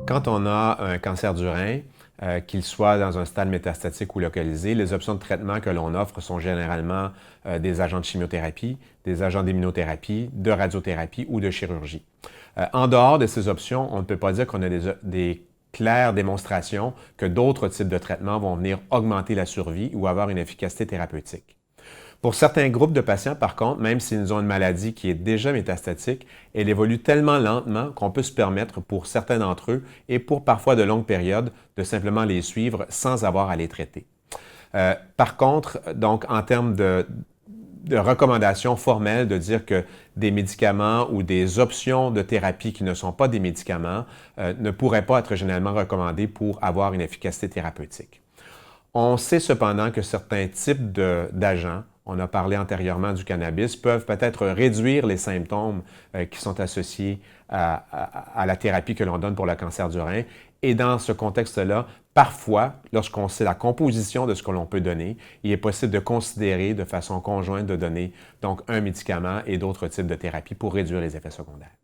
Quand on a un cancer du rein, qu'il soit dans un stade métastatique ou localisé, les options de traitement que l'on offre sont généralement des agents de chimiothérapie, des agents d'immunothérapie, de radiothérapie ou de chirurgie. En dehors de ces options, on ne peut pas dire qu'on a des claires démonstrations que d'autres types de traitements vont venir augmenter la survie ou avoir une efficacité thérapeutique. Pour certains groupes de patients, par contre, même s'ils ont une maladie qui est déjà métastatique, elle évolue tellement lentement qu'on peut se permettre, pour certains d'entre eux, et pour parfois de longues périodes, de simplement les suivre sans avoir à les traiter. Par contre, donc, en termes de recommandations formelles de dire que des médicaments ou des options de thérapie qui ne sont pas des médicaments ne pourraient pas être généralement recommandés pour avoir une efficacité thérapeutique. On sait cependant que certains types d'agents, on a parlé antérieurement du cannabis, peuvent peut-être réduire les symptômes qui sont associés à la thérapie que l'on donne pour le cancer du rein. Et dans ce contexte-là, parfois, lorsqu'on sait la composition de ce que l'on peut donner, il est possible de considérer de façon conjointe de donner donc un médicament et d'autres types de thérapies pour réduire les effets secondaires.